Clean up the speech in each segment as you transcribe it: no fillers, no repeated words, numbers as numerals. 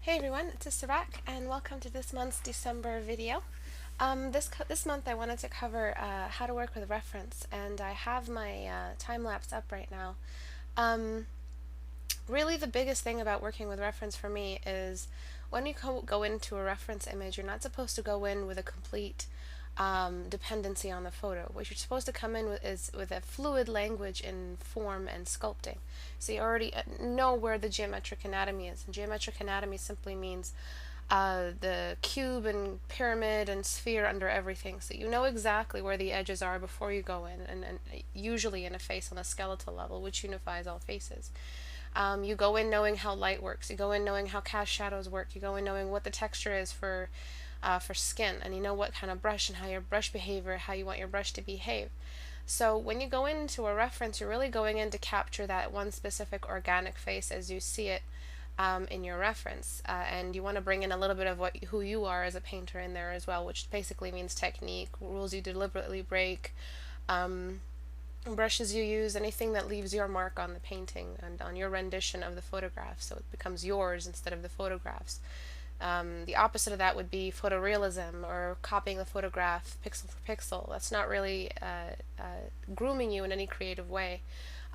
Hey everyone, it's Istebrak, and welcome to this month's December video. This month I wanted to cover how to work with reference, and I have my time lapse up right now. Um, Really, the biggest thing about working with reference for me is when you go into a reference image, you're not supposed to go in with a complete dependency on the photo. What you're supposed to come in with is with a fluid language in form and sculpting. So you already know where the geometric anatomy is. And geometric anatomy simply means the cube and pyramid and sphere under everything. So you know exactly where the edges are before you go in, and usually in a face on a skeletal level, which unifies all faces. You go in knowing how light works. You go in knowing how cast shadows work. You go in knowing what the texture is for skin, and you know what kind of brush and how your brush behavior, how you want your brush to behave. So when you go into a reference, you're really going in to capture that one specific organic face as you see it in your reference, and you want to bring in a little bit of who you are as a painter in there as well, which basically means technique, rules you deliberately break, um, brushes you use, anything that leaves your mark on the painting and on your rendition of the photograph, so it becomes yours instead of the photograph's. The opposite of that would be photorealism, or copying the photograph pixel for pixel. That's not really grooming you in any creative way,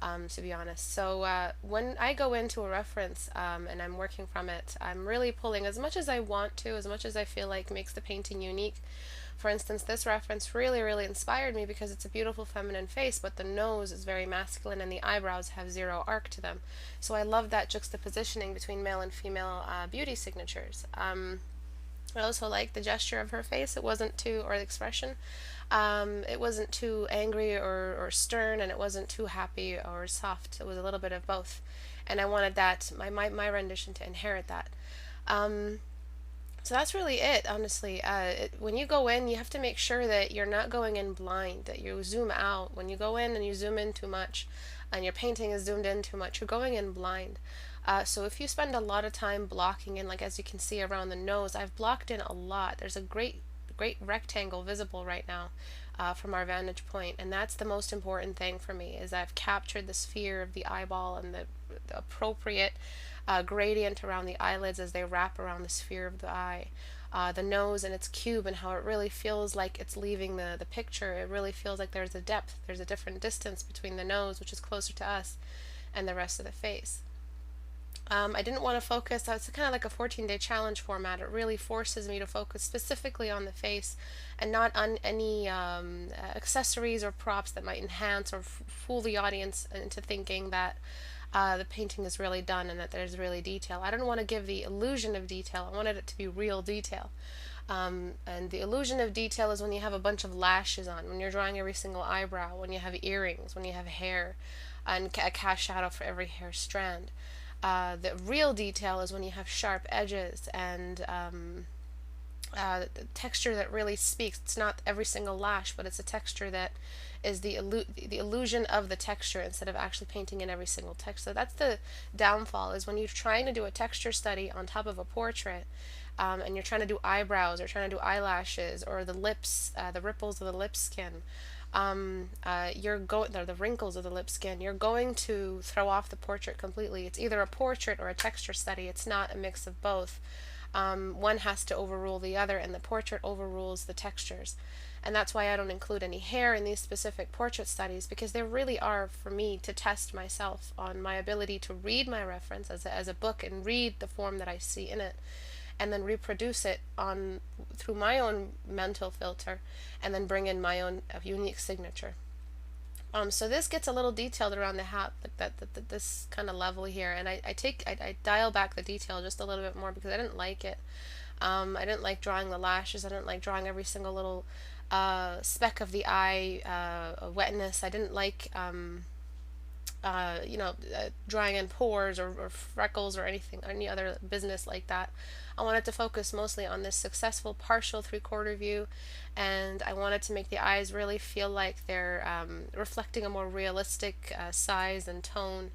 to be honest. So when I go into a reference and I'm working from it, I'm really pulling as much as I want to, as much as I feel like makes the painting unique. For instance, this reference really inspired me because it's a beautiful feminine face, but the nose is very masculine and the eyebrows have zero arc to them. So I love that juxtapositioning between male and female beauty signatures. I also like the gesture of her face. It wasn't too, or the expression. It wasn't too angry or stern, and it wasn't too happy or soft. It was a little bit of both. And I wanted that, my rendition, to inherit that. Um, so that's really it, honestly. When you go in, you have to make sure that you're not going in blind, that you zoom out. When you go in and you zoom in too much, and your painting is zoomed in too much, you're going in blind. So if you spend a lot of time blocking in, like as you can see around the nose, I've blocked in a lot. There's a great rectangle visible right now from our vantage point, and that's the most important thing for me, is I've captured the sphere of the eyeball and the appropriate gradient around the eyelids as they wrap around the sphere of the eye. The nose and its cube, and how it really feels like it's leaving the picture. It really feels like there's a depth, there's a different distance between the nose, which is closer to us, and the rest of the face. I didn't want to focus, it's kind of like a 14-day challenge format. It really forces me to focus specifically on the face and not on any accessories or props that might enhance or fool the audience into thinking that the painting is really done and that there's really detail. I don't want to give the illusion of detail. I wanted it to be real detail. And the illusion of detail is when you have a bunch of lashes on, when you're drawing every single eyebrow, when you have earrings, when you have hair, and a cast shadow for every hair strand. The real detail is when you have sharp edges and the texture that really speaks. It's not every single lash, but it's a texture that is the illusion of the texture instead of actually painting in every single texture. So that's the downfall, is when you're trying to do a texture study on top of a portrait, and you're trying to do eyebrows or trying to do eyelashes or the lips, the ripples of the lip skin. You're going the wrinkles of the lip skin. You're going to throw off the portrait completely. It's either a portrait or a texture study. It's not a mix of both. One has to overrule the other, and the portrait overrules the textures. And that's why I don't include any hair in these specific portrait studies, because they really are for me to test myself on my ability to read my reference as a book and read the form that I see in it, and then reproduce it on through my own mental filter, and then bring in my own unique signature. So this gets a little detailed around the hat, like this kind of level here, and I dial back the detail just a little bit more because I didn't like it. I didn't like drawing the lashes. I didn't like drawing every single little speck of the eye wetness. I didn't like drawing in pores or freckles or anything, any other business like that. I wanted to focus mostly on this successful partial three-quarter view, and I wanted to make the eyes really feel like they're reflecting a more realistic size and tone.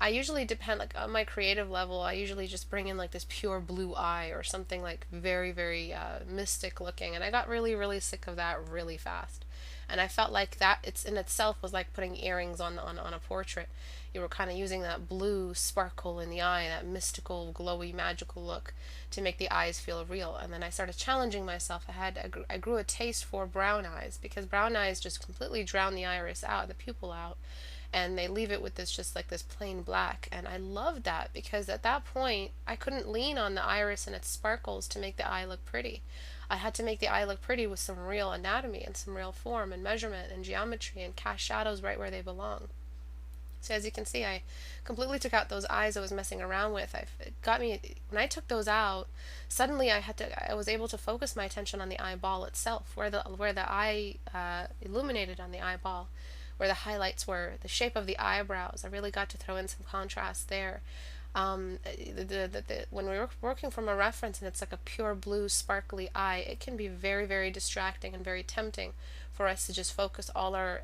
I usually depend, like on my creative level, I usually just bring in like this pure blue eye or something like very mystic looking, and I got really sick of that really fast. And I felt like that it's in itself was like putting earrings on a portrait. you were kind of using that blue sparkle in the eye, that mystical, glowy, magical look to make the eyes feel real. And then I started challenging myself. I grew a taste for brown eyes, because brown eyes just completely drown the iris out, the pupil out, and they leave it with this, just like this plain black. And I loved that, because at that point I couldn't lean on the iris and its sparkles to make the eye look pretty. I had to make the eye look pretty with some real anatomy and some real form and measurement and geometry, and cast shadows right where they belong. So as you can see, I completely took out those eyes I was messing around with. It got me, when I took those out, suddenly I was able to focus my attention on the eyeball itself, where the eye illuminated on the eyeball, where the highlights were, the shape of the eyebrows. I really got to throw in some contrast there. When we're working from a reference and it's like a pure blue sparkly eye, it can be very, very distracting and very tempting for us to just focus all our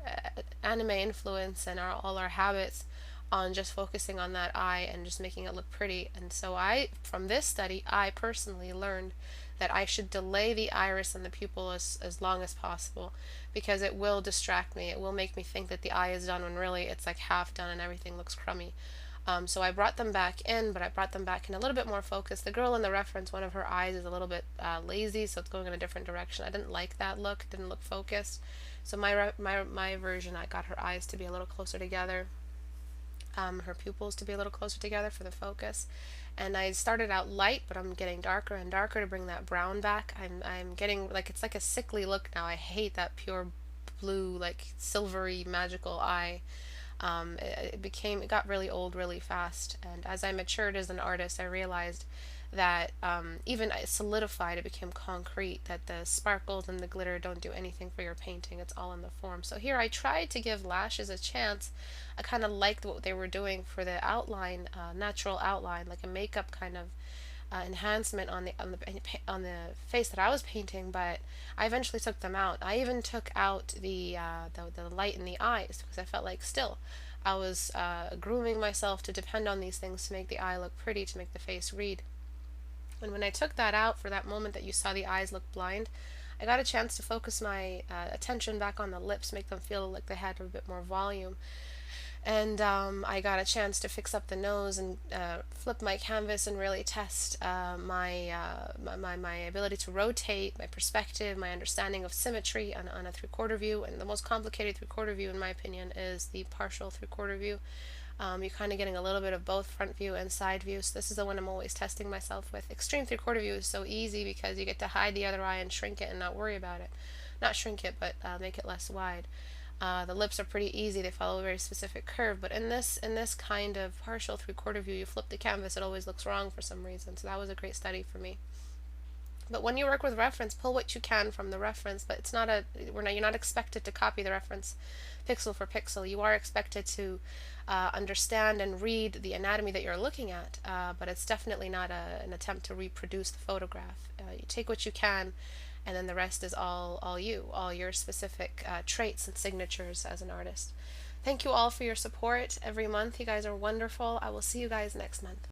anime influence and all our habits on just focusing on that eye and just making it look pretty. And so from this study, I personally learned that I should delay the iris and the pupil as long as possible, because it will distract me. It will make me think that the eye is done when really it's like half done and everything looks crummy. So I brought them back in, but I brought them back in a little bit more focused. The girl in the reference, one of her eyes is a little bit lazy, so it's going in a different direction. I didn't like that look. It didn't look focused. So my version, I got her eyes to be a little closer together, her pupils to be a little closer together for the focus. And I started out light, but I'm getting darker and darker to bring that brown back. I'm getting, like, it's like a sickly look now. I hate that pure blue, like silvery, magical eye. It got really old really fast, and as I matured as an artist, I realized that even it solidified, it became concrete, that the sparkles and the glitter don't do anything for your painting. It's all in the form. So here I tried to give lashes a chance. I kind of liked what they were doing for the outline, natural outline, like a makeup kind of enhancement on the face that I was painting, but I eventually took them out. I even took out the light in the eyes, because I felt like still I was grooming myself to depend on these things to make the eye look pretty, to make the face read. And when I took that out, for that moment that you saw the eyes look blind, I got a chance to focus my attention back on the lips, make them feel like they had a bit more volume. And I got a chance to fix up the nose and flip my canvas and really test my ability to rotate, my perspective, my understanding of symmetry on a three-quarter view. And the most complicated three-quarter view, in my opinion, is the partial three-quarter view. You're kind of getting a little bit of both front view and side view. So this is the one I'm always testing myself with. Extreme three-quarter view is so easy, because you get to hide the other eye and shrink it and not worry about it. Not shrink it, but make it less wide. The lips are pretty easy. They follow a very specific curve, but in this kind of partial three-quarter view, you flip the canvas, it always looks wrong for some reason. So that was a great study for me. But when you work with reference, pull what you can from the reference, but you're not expected to copy the reference pixel for pixel. You are expected to understand and read the anatomy that you're looking at, but it's definitely not an attempt to reproduce the photograph. You take what you can, and then the rest is all your specific traits and signatures as an artist. Thank you all for your support every month. You guys are wonderful. I will see you guys next month.